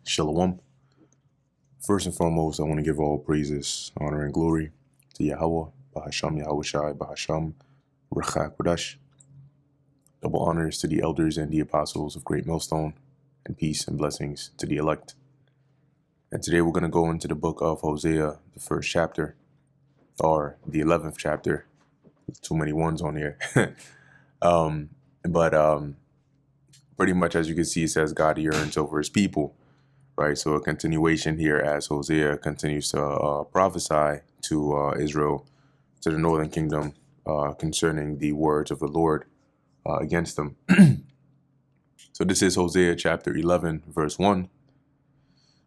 Shalom. First and foremost, I want to give all praises, honor, and glory to Yahweh, Bahasham Yahweh Shai, Bahasham Rechak Kodash. Double honors to the elders and the apostles of Great Millstone, and peace and blessings to the elect. And today we're going to go into the book of Hosea, the first chapter, or the 11th chapter. Too many ones on here. but pretty much as you can see, it says God yearns over his people. Right, so a continuation here as Hosea continues to prophesy to Israel, to the northern kingdom, concerning the words of the Lord against them. So this is Hosea chapter 11, verse 1.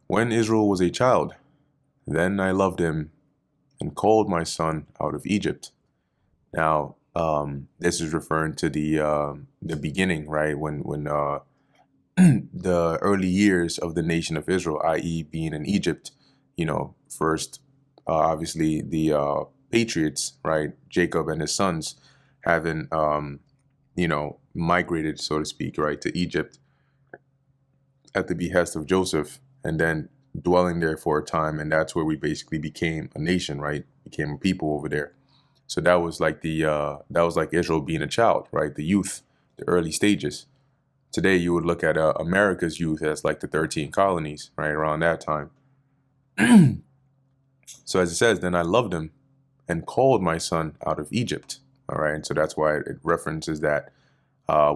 When Israel was a child, then I loved him and called my son out of Egypt. Now, this is referring to the beginning, right? When the early years of the nation of Israel, i.e. being in Egypt, first, obviously the patriots, right? Jacob and his sons having, migrated, so to speak, right, to Egypt at the behest of Joseph, and then dwelling there for a time. And that's where we basically became a nation, right? Became a people over there. So that was like that was like Israel being a child, right? The youth, the early stages. Today, you would look at America's youth as like the 13 colonies, right, around that time. So as it says, then I loved him and called my son out of Egypt. All right. And so that's why it references that,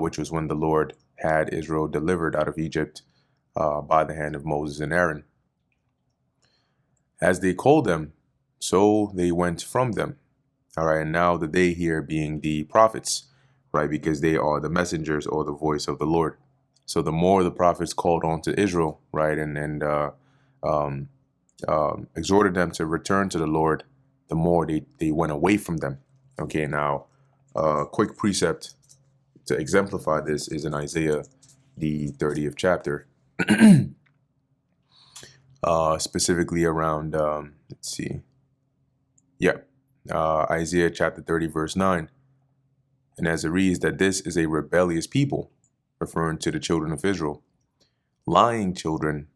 which was when the Lord had Israel delivered out of Egypt by the hand of Moses and Aaron. As they called them, so they went from them. All right. And now the they here being the prophets, right, because they are the messengers or the voice of the Lord. So the more the prophets called on to Israel, right, and exhorted them to return to the Lord, the more they went away from them. Okay, now, quick precept to exemplify this is in Isaiah, the 30th chapter, specifically around, let's see, Isaiah chapter 30, verse 9. And as it reads, that this is a rebellious people, referring to the children of Israel, lying children,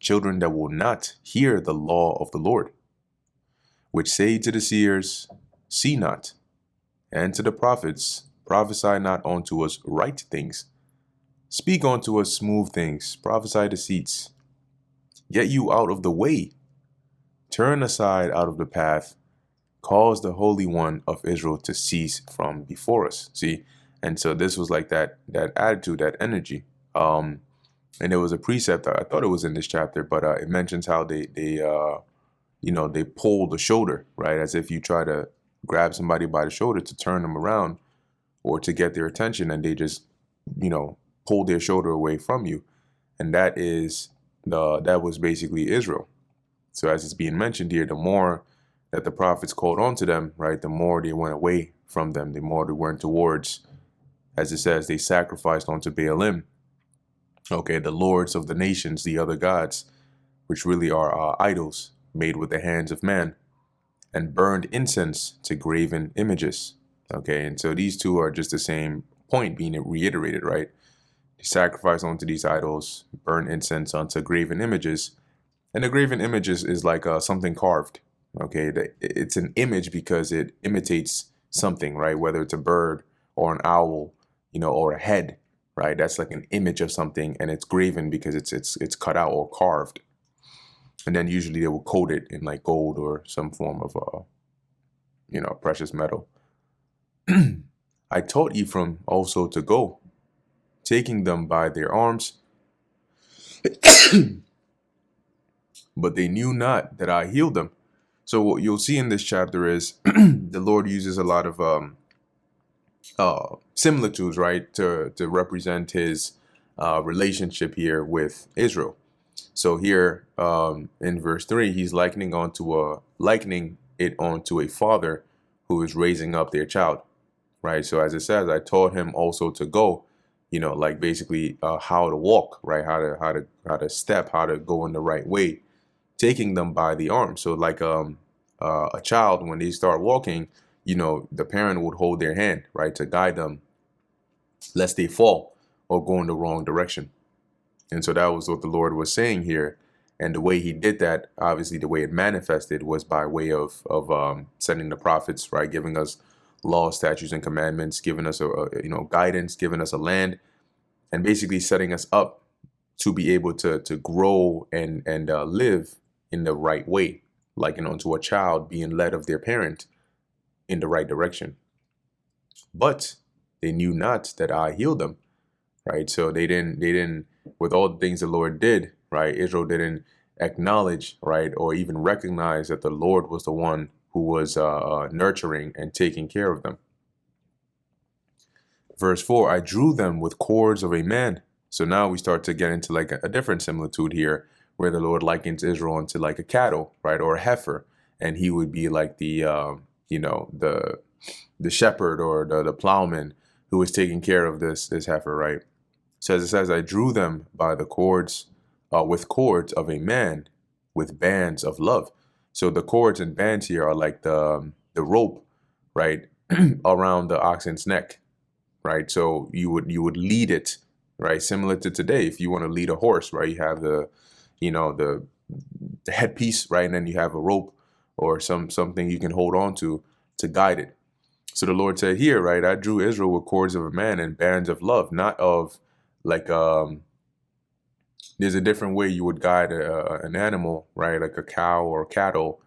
children that will not hear the law of the Lord, which say to the seers, see not, and to the prophets, prophesy not unto us right things, speak unto us smooth things, prophesy deceits. Get you out of the way, turn aside out of the path, cause the Holy One of Israel to cease from before us. See, and so this was like that attitude, that energy. And there was a precept, I thought it was in this chapter, but it mentions how they pull the shoulder, right, as if you try to grab somebody by the shoulder to turn them around or to get their attention, and they just pull their shoulder away from you. And that was basically Israel. So as it's being mentioned here, the more that the prophets called on to them, right, the more they went away from them, the more they went towards, as it says, they sacrificed unto Baalim, okay, the lords of the nations, the other gods, which really are idols made with the hands of man, and burned incense to graven images. Okay, and so these two are just the same point being reiterated, right? They sacrifice unto these idols, burn incense unto graven images, and the graven images is like something carved. Okay, it's an image because it imitates something, right? Whether it's a bird or an owl, or a head, right? That's like an image of something, and it's graven because it's cut out or carved. And then usually they will coat it in like gold or some form of precious metal. I taught Ephraim also to go, taking them by their arms, but they knew not that I healed them. So what you'll see in this chapter is the Lord uses a lot of similitudes, right, to represent his relationship here with Israel. So here in verse 3, he's likening it onto a father who is raising up their child, right? So as it says, I taught him also to go, like basically how to walk, right? How to step, how to go in the right way, taking them by the arm. So like a child, when they start walking, the parent would hold their hand, right, to guide them lest they fall or go in the wrong direction. And so that was what the Lord was saying here. And the way he did that, obviously the way it manifested was by way of sending the prophets, right? Giving us law, statutes, and commandments, giving us guidance, giving us a land, and basically setting us up to be able to grow and live in the right way, like to a child being led of their parent in the right direction. But they knew not that I healed them, right? So they didn't, with all the things the Lord did, right? Israel didn't acknowledge, right, or even recognize that the Lord was the one who was nurturing and taking care of them. Verse 4, I drew them with cords of a man. So now we start to get into like a different similitude here, where the Lord likens Israel into like a cattle, right, or a heifer, and he would be like the the shepherd or the plowman who was taking care of this heifer, right? It says, I drew them by the cords, with cords of a man, with bands of love. So the cords and bands here are like the rope, right, around the oxen's neck, right? So you would lead it, right? Similar to today, if you want to lead a horse, right? You have the headpiece, right? And then you have a rope or something you can hold on to guide it. So the Lord said here, right? I drew Israel with cords of a man and bands of love, not of like there's a different way you would guide an animal, right? Like a cow or cattle,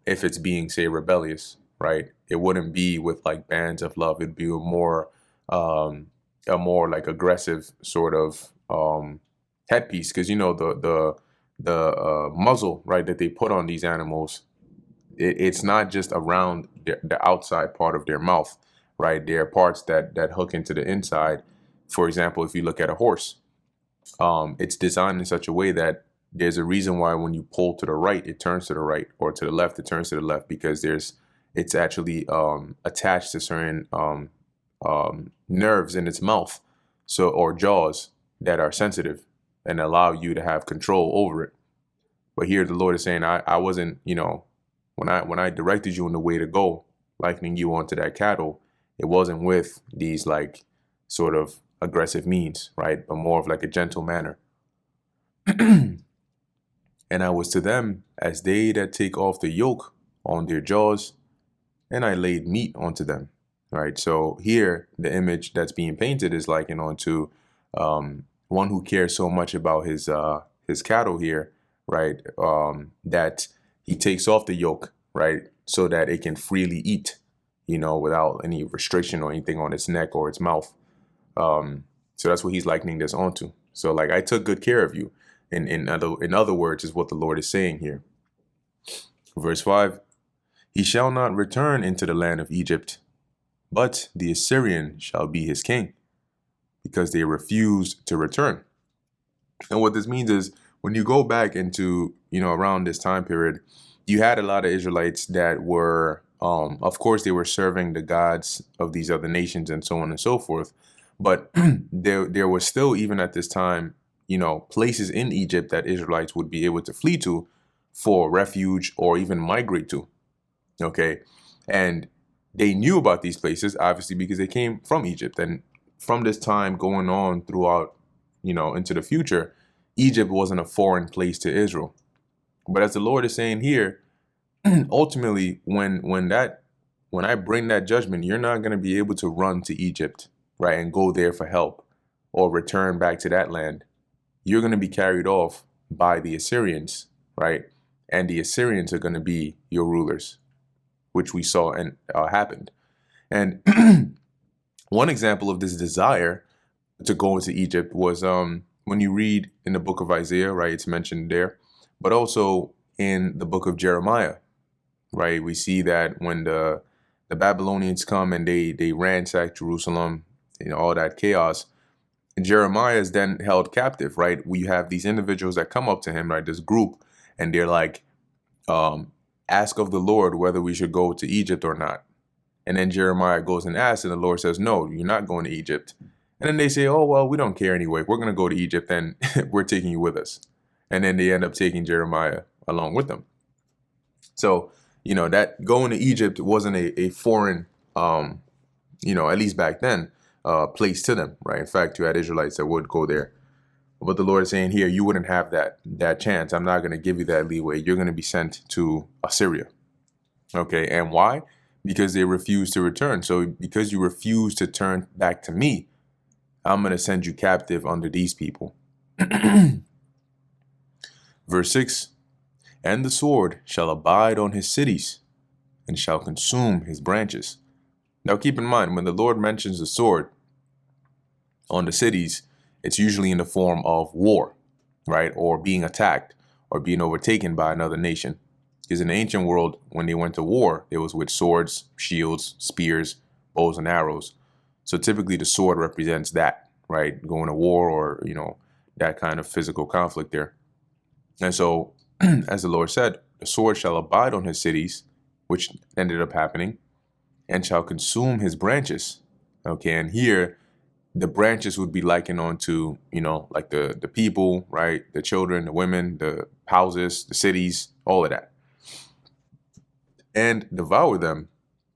if it's being, say, rebellious, right? It wouldn't be with like bands of love. It'd be a more like aggressive sort of headpiece, because the muzzle, right, that they put on these animals, it's not just around the outside part of their mouth, right? There are parts that hook into the inside. For example, if you look at a horse, it's designed in such a way that there's a reason why when you pull to the right, it turns to the right, or to the left, it turns to the left, because it's actually attached to certain nerves in its mouth, so, or jaws, that are sensitive and allow you to have control over it. But here the Lord is saying, I wasn't, when I directed you in the way to go, likening you onto that cattle, it wasn't with these like sort of aggressive means, right? But more of like a gentle manner. And I was to them as they that take off the yoke on their jaws, and I laid meat onto them, right? So here the image that's being painted is likened onto one who cares so much about his cattle here, right? That he takes off the yoke, right, so that it can freely eat, without any restriction or anything on its neck or its mouth. So that's what he's likening this onto. So like, I took good care of you. In other words, is what the Lord is saying here. Verse 5, he shall not return into the land of Egypt, but the Assyrian shall be his king, because they refused to return. And what this means is, when you go back into, around this time period, you had a lot of Israelites that were, of course, they were serving the gods of these other nations and so on and so forth. But there was still, even at this time, places in Egypt that Israelites would be able to flee to for refuge or even migrate to. Okay. And they knew about these places, obviously, because they came from Egypt. And from this time going on throughout, into the future, Egypt wasn't a foreign place to Israel. But as the Lord is saying here, ultimately, when I bring that judgment, you're not going to be able to run to Egypt, right, and go there for help or return back to that land. You're going to be carried off by the Assyrians, right? And the Assyrians are going to be your rulers, which we saw and happened. And one example of this desire to go into Egypt was when you read in the book of Isaiah, right? It's mentioned there, but also in the book of Jeremiah, right? We see that when the Babylonians come and they ransack Jerusalem, all that chaos, Jeremiah is then held captive, right? We have these individuals that come up to him, right? This group, and they're like, ask of the Lord whether we should go to Egypt or not. And then Jeremiah goes and asks, and the Lord says, no, you're not going to Egypt. And then they say, oh, well, we don't care anyway. We're going to go to Egypt, and we're taking you with us. And then they end up taking Jeremiah along with them. So, that going to Egypt wasn't a foreign, at least back then, place to them, right? In fact, you had Israelites that would go there. But the Lord is saying here, you wouldn't have that chance. I'm not going to give you that leeway. You're going to be sent to Assyria. Okay, and why? Because they refuse to return. So because you refuse to turn back to me, I'm going to send you captive under these people. Verse 6, and the sword shall abide on his cities and shall consume his branches. Now keep in mind, when the Lord mentions the sword on the cities, it's usually in the form of war, right? Or being attacked or being overtaken by another nation. Because in the ancient world, when they went to war, it was with swords, shields, spears, bows, and arrows. So typically the sword represents that, right? Going to war or, that kind of physical conflict there. And so, as the Lord said, the sword shall abide on his cities, which ended up happening, and shall consume his branches. Okay, and here, the branches would be likened on to, like the people, right? The children, the women, the houses, the cities, all of that. And devour them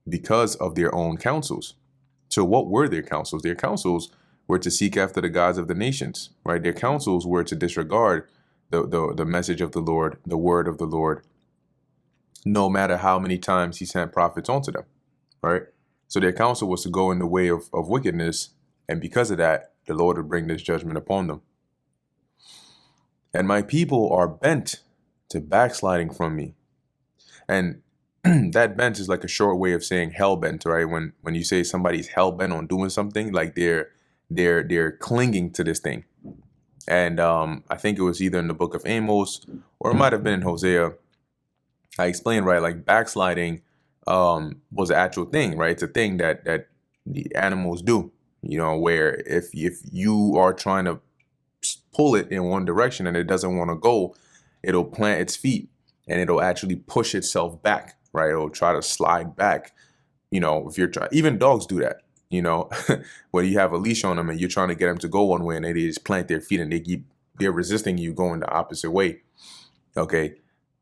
because of their own counsels. So what were their counsels? Their counsels were to seek after the gods of the nations, right? Their counsels were to disregard the message of the Lord, the word of the Lord, no matter how many times he sent prophets onto them, right? So their counsel was to go in the way of wickedness, and because of that, the Lord would bring this judgment upon them. And my people are bent to backsliding from me. And that bent is like a short way of saying hell bent, right? When you say somebody's hell bent on doing something, like they're clinging to this thing. And I think it was either in the book of Amos or it might have been in Hosea. I explained, right, like backsliding was an actual thing, right? It's a thing that the animals do, where if you are trying to pull it in one direction and it doesn't want to go, it'll plant its feet and it'll actually push itself back, right? It'll try to slide back. If you're trying, even dogs do that, when you have a leash on them and you're trying to get them to go one way and they just plant their feet and they're resisting you going the opposite way. Okay.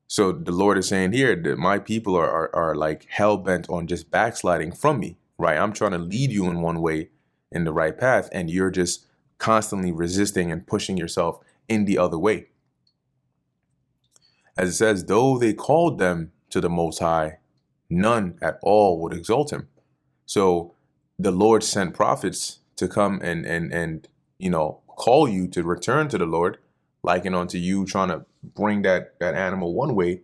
So the Lord is saying here that my people are like hell bent on just backsliding from me, right? I'm trying to lead you in one way, in the right path, and you're just constantly resisting and pushing yourself in the other way. As it says, though they called them to the Most High, none at all would exalt him. So the Lord sent prophets to come and call you to return to the Lord, liken unto you trying to bring that animal one way,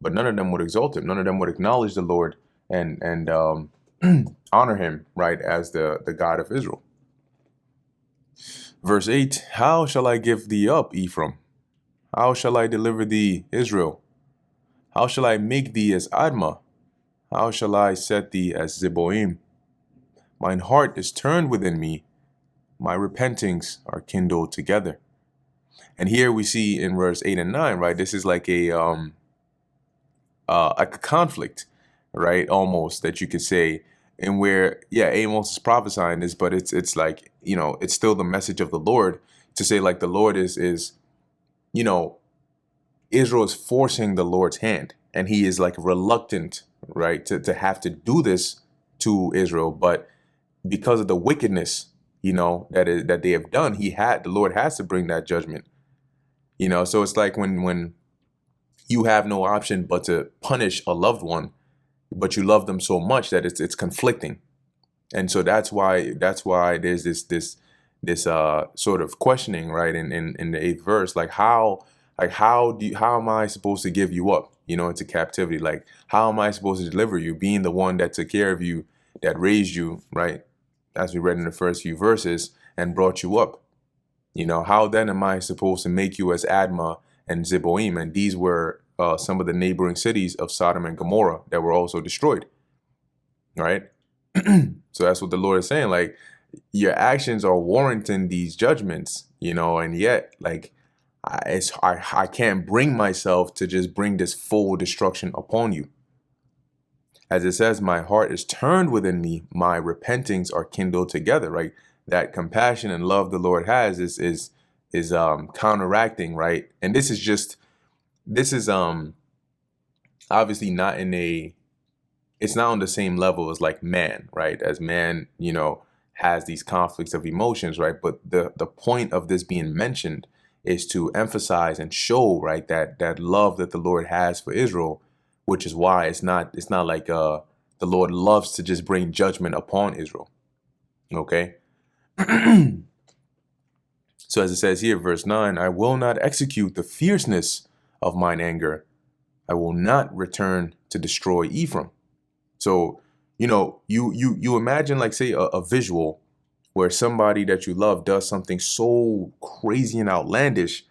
but none of them would exalt him. None of them would acknowledge the Lord and honor him, right, as the God of Israel. Verse 8, how shall I give thee up, Ephraim? How shall I deliver thee, Israel? How shall I make thee as Admah? How shall I set thee as Zeboim? Mine heart is turned within me. My repentings are kindled together. And here we see in verse 8 and 9, right? This is like a conflict, right? Almost, that you could say, and where, Amos is prophesying this, but it's like, it's still the message of the Lord to say, like, the Lord is Israel is forcing the Lord's hand, and he is like reluctant, right, to have to do this to Israel, but because of the wickedness, that they have done, the Lord has to bring that judgment. So it's like when you have no option but to punish a loved one, but you love them so much that it's conflicting. And so that's why there's this sort of questioning, right, in the 8th verse, like how am I supposed to give you up, into captivity? Like, how am I supposed to deliver you, being the one that took care of you, that raised you, right, as we read in the first few verses, and brought you up? How then am I supposed to make you as Admah and Zeboim? And these were some of the neighboring cities of Sodom and Gomorrah that were also destroyed, right? So that's what the Lord is saying. Like, your actions are warranting these judgments, and yet, like, I can't bring myself to just bring this full destruction upon you. As it says, my heart is turned within me, my repentings are kindled together, right? That compassion and love the Lord has is counteracting, right? And this is obviously not it's not on the same level as like man, right? As man, has these conflicts of emotions, right? But the point of this being mentioned is to emphasize and show, right, that love that the Lord has for Israel, which is why it's not like the Lord loves to just bring judgment upon Israel. Okay. So as it says here, verse 9, I will not execute the fierceness of mine anger. I will not return to destroy Ephraim. So, you imagine, like, say, a visual where somebody that you love does something so crazy and outlandish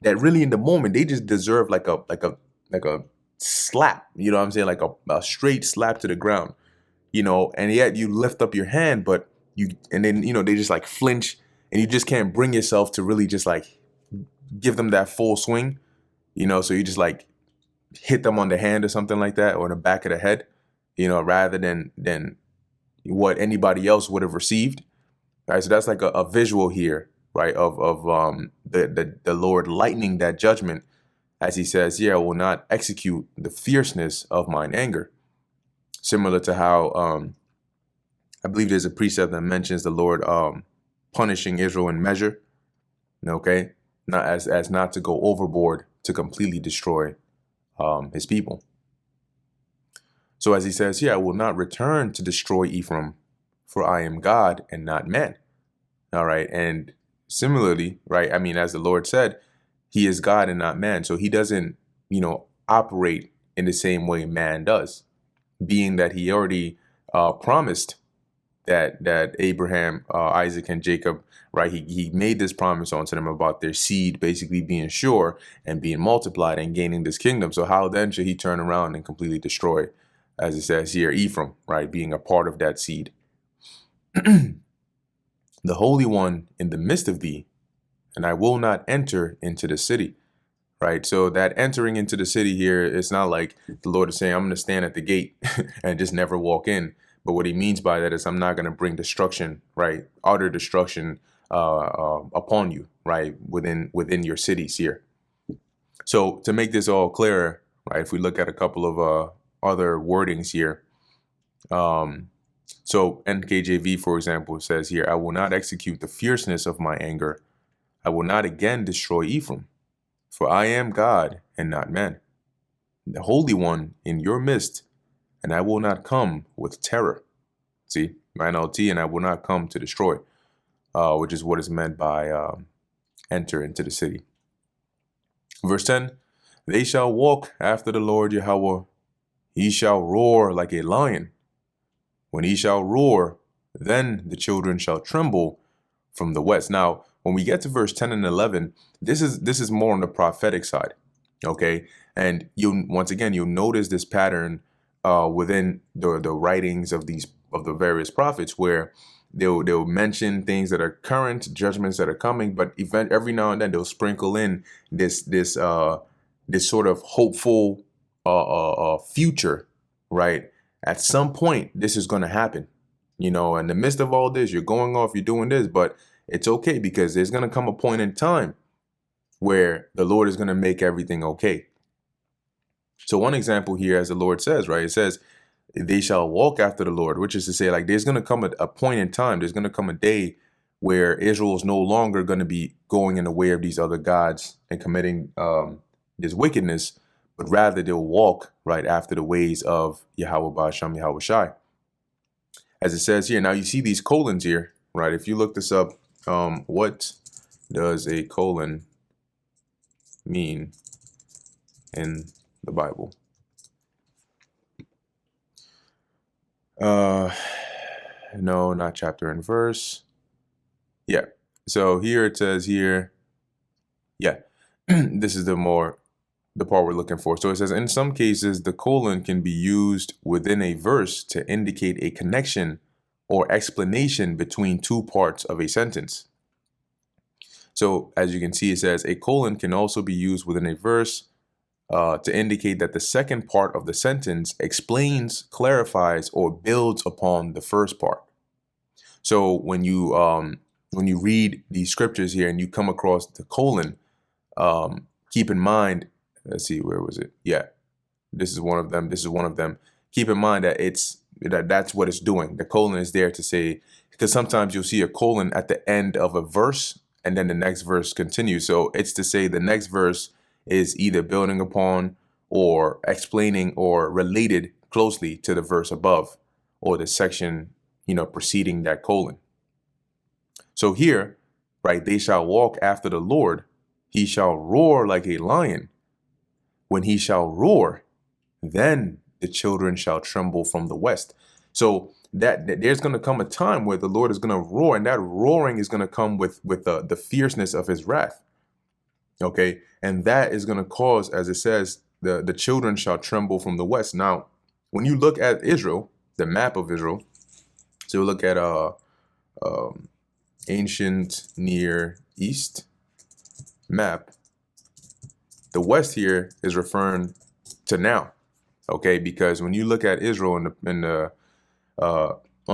that really in the moment they just deserve like a slap, you know what I'm saying? Like a straight slap to the ground, and yet you lift up your hand, but and then, they just like flinch, and you just can't bring yourself to really just like give them that full swing, so you just like hit them on the hand or something like that, or in the back of the head, rather than what anybody else would have received. Right. So that's like a visual here, right, of the Lord lightening that judgment, as he says, I will not execute the fierceness of mine anger. Similar to how I believe there's a precept that mentions the Lord punishing Israel in measure. Okay, not as not to go overboard to completely destroy his people. So as he says here, I will not return to destroy Ephraim, for I am God and not man. All right. And similarly, right, I mean, as the Lord said, he is God and not man. So he doesn't, operate in the same way man does, being that he already promised that Abraham, Isaac, and Jacob, right, he made this promise onto them about their seed basically being sure and being multiplied and gaining this kingdom. So how then should he turn around and completely destroy, as it says here, Ephraim, right, being a part of that seed? The Holy One in the midst of thee, and I will not enter into the city. Right. So that entering into the city here, it's not like the Lord is saying, I'm going to stand at the gate and just never walk in. But what he means by that is I'm not going to bring destruction, right, utter destruction upon you, right, within your cities here. So to make this all clearer, right, if we look at a couple of other wordings here, so NKJV, for example, says here, I will not execute the fierceness of my anger. I will not again destroy Ephraim, for I am God and not man, the Holy One in your midst, and I will not come with terror. See, my NLT, and I will not come to destroy, which is what is meant by enter into the city. Verse 10, they shall walk after the Lord Yahweh. He shall roar like a lion. When he shall roar, then the children shall tremble from the west. Now, when we get to verse 10 and 11, this is more on the prophetic side. Okay. And you'll notice this pattern within the writings of the various prophets, where they'll mention things that are current, judgments that are coming, but every now and then they'll sprinkle in this sort of hopeful future, right? At some point, this is going to happen. In the midst of all this, you're going off, you're doing this, but it's okay, because there's going to come a point in time where the Lord is going to make everything okay. So one example here, as the Lord says, right, it says, they shall walk after the Lord, which is to say, like, there's going to come a point in time, there's going to come a day where Israel is no longer going to be going in the way of these other gods and committing this wickedness, but rather they'll walk right after the ways of Yahweh Ba'asham Yahweh Shai. As it says here, now you see these colons here, right? If you look this up, what does a colon mean in the Bible? No, not chapter and verse. Yeah. So here it says here, yeah, this is the part we're looking for. So it says, in some cases, the colon can be used within a verse to indicate a connection or explanation between two parts of a sentence. So as you can see, it says a colon can also be used within a verse to indicate that the second part of the sentence explains, clarifies, or builds upon the first part. So when you read these scriptures here and you come across the colon, keep in mind, let's see, where was it? Yeah, this is one of them. This is one of them. Keep in mind that that's what it's doing. The colon is there to say, because sometimes you'll see a colon at the end of a verse And then the next verse continues. So it's to say the next verse is either building upon or explaining or related closely to the verse above or the section, preceding that colon. So here, right, they shall walk after the Lord. He shall roar like a lion. When he shall roar, then the children shall tremble from the west. So that there's going to come a time where the Lord is going to roar, and that roaring is going to come with the fierceness of his wrath. Okay, and that is going to cause, as it says, the children shall tremble from the west. Now, when you look at Israel, the map of Israel, so you look at ancient Near East map, the west here is referring to now. Okay, because when you look at Israel on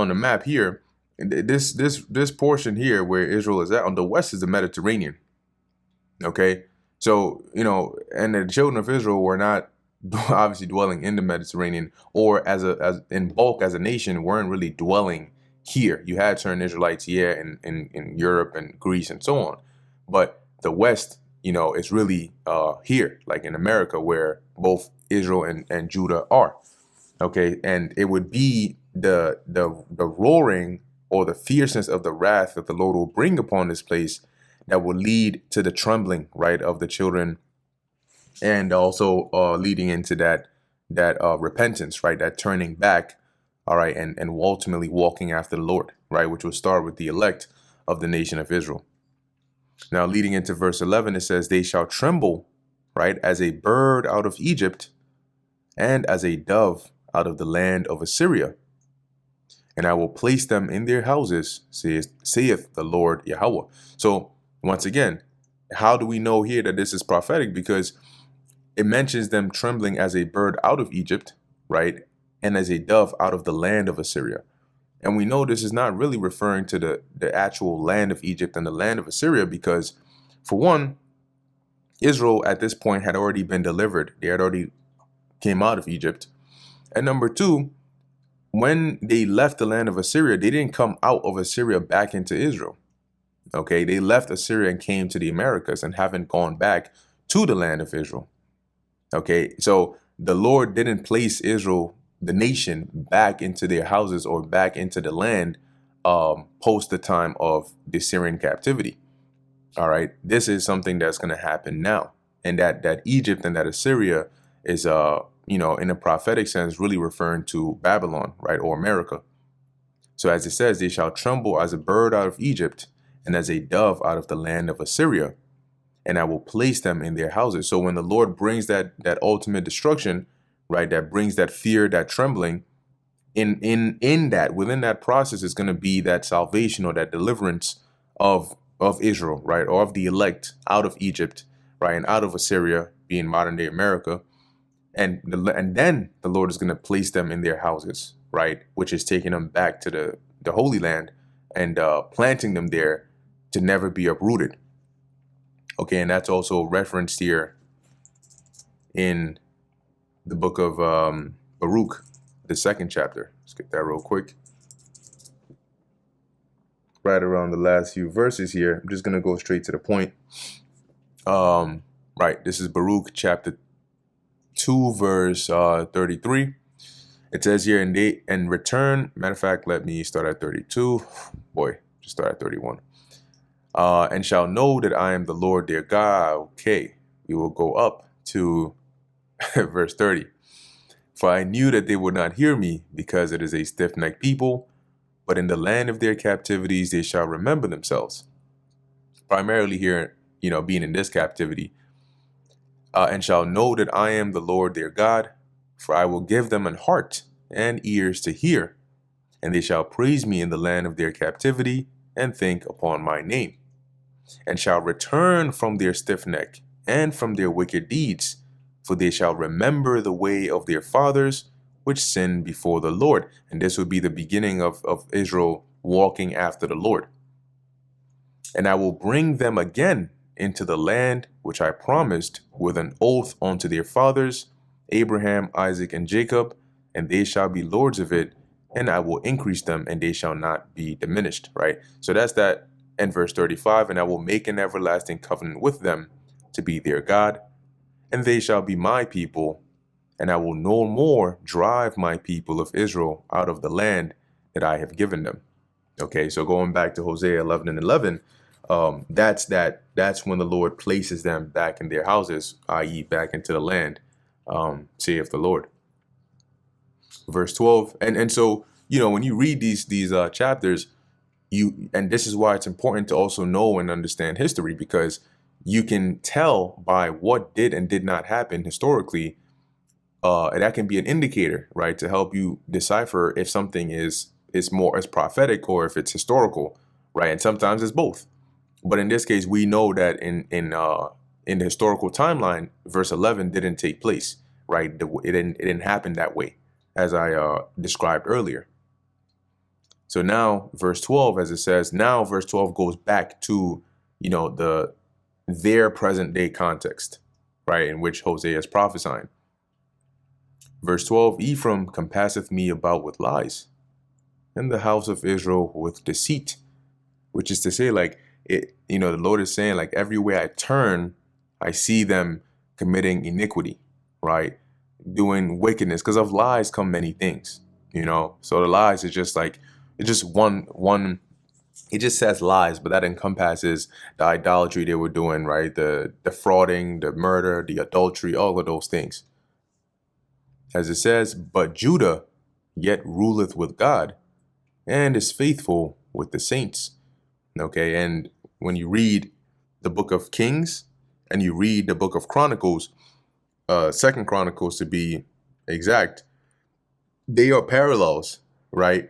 the map here, this portion here where Israel is at on the west is the Mediterranean. Okay, so and the children of Israel were not obviously dwelling in the Mediterranean, or as in bulk as a nation weren't really dwelling here. You had certain Israelites here in Europe and Greece and so on, but the West, is really here, like in America, where both Israel and Judah are. Okay, and it would be the roaring or the fierceness of the wrath that the Lord will bring upon this place that will lead to the trembling, right, of the children, and also leading into that repentance, right, that turning back, all right, and ultimately walking after the Lord, right, which will start with the elect of the nation of Israel. Now, leading into verse 11, it says, they shall tremble, right, as a bird out of Egypt, and as a dove out of the land of Assyria. And I will place them in their houses, saith the Lord Yahweh. So once again, how do we know here that this is prophetic? Because it mentions them trembling as a bird out of Egypt, right, and as a dove out of the land of Assyria. And we know this is not really referring to the actual land of Egypt and the land of Assyria, because, for one, Israel at this point had already been delivered. They had already came out of Egypt. And number two, when they left the land of Assyria, they didn't come out of Assyria back into Israel. Okay, they left Assyria and came to the Americas and haven't gone back to the land of Israel. Okay, so the Lord didn't place Israel, the nation, back into their houses or back into the land post the time of the Syrian captivity. All right, this is something that's going to happen now, and that Egypt and that Assyria is in a prophetic sense really referring to Babylon, right, or America. So as it says, they shall tremble as a bird out of Egypt and as a dove out of the land of Assyria, and I will place them in their houses. So when the Lord brings that ultimate destruction, right, that brings that fear, that trembling, in that, within that process is going to be that salvation or that deliverance of Israel, right, or of the elect out of Egypt, right, and out of Assyria, being modern day America, and then the Lord is going to place them in their houses, right, which is taking them back to the Holy Land and planting them there to never be uprooted. Okay, and that's also referenced here in the book of Baruch, the 2nd chapter. Let's get that real quick. Right around the last few verses here. I'm just going to go straight to the point. Right, this is Baruch chapter 2, verse 33. It says here, in return, matter of fact, let me start at 32. Boy, just start at 31. And shall know that I am the Lord their God. Okay, we will go up to verse 30. For I knew that they would not hear me, because it is a stiff-necked people, but in the land of their captivities they shall remember themselves. Primarily here, being in this captivity. And shall know that I am the Lord their God, for I will give them an heart and ears to hear, and they shall praise me in the land of their captivity, and think upon my name, and shall return from their stiff neck and from their wicked deeds, for they shall remember the way of their fathers, which sinned before the Lord. And this would be the beginning of Israel walking after the Lord. And I will bring them again into the land which I promised with an oath unto their fathers, Abraham, Isaac, and Jacob, and they shall be lords of it, and I will increase them, and they shall not be diminished, right? So that's that And verse 35, and I will make an everlasting covenant with them to be their God, and they shall be my people, and I will no more drive my people of Israel out of the land that I have given them. Okay, so going back to Hosea 11 and 11, that's when the Lord places them back in their houses, i.e. back into the land, saith the Lord. Verse 12, and so, when you read these chapters, and this is why it's important to also know and understand history, because you can tell by what did and did not happen historically. And that can be an indicator, right, to help you decipher if something is more as prophetic or if it's historical, right? And sometimes it's both. But in this case, we know that in the historical timeline, verse 11 didn't take place, right? It didn't happen that way, as I described earlier. So now, verse 12, as it says, now verse 12 goes back to their present day context, right, in which Hosea is prophesying. Verse 12, Ephraim compasseth me about with lies, and the house of Israel with deceit, which is to say, like, the Lord is saying, like, everywhere I turn, I see them committing iniquity, right? Doing wickedness, because of lies come many things, So the lies is just like, it's just one, it just says lies, but that encompasses the idolatry they were doing, right? The frauding, the murder, the adultery, all of those things. As it says, but Judah yet ruleth with God, and is faithful with the saints. Okay, and when you read the book of Kings and you read the book of Chronicles, Second Chronicles to be exact, they are parallels, right?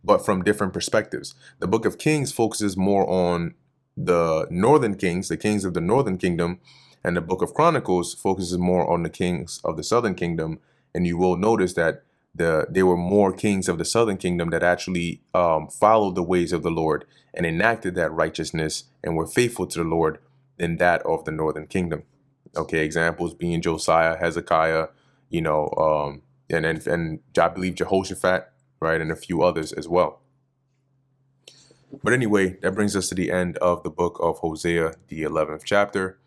But from different perspectives. The book of Kings focuses more on the northern kings, the kings of the northern kingdom, and the book of Chronicles focuses more on the kings of the southern kingdom. And you will notice that there were more kings of the southern kingdom that actually followed the ways of the Lord and enacted that righteousness and were faithful to the Lord than that of the northern kingdom. Okay, examples being Josiah, Hezekiah, and I believe Jehoshaphat, right, and a few others as well. But anyway, that brings us to the end of the book of Hosea, the 11th chapter.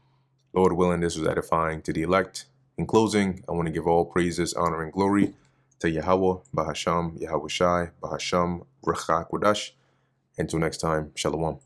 Lord willing, this was edifying to the elect. In closing, I want to give all praises, honor, and glory to Yahweh, Bahasham, Yahweh Shai, Bahasham, Rechak Wadash. Until next time, Shalom.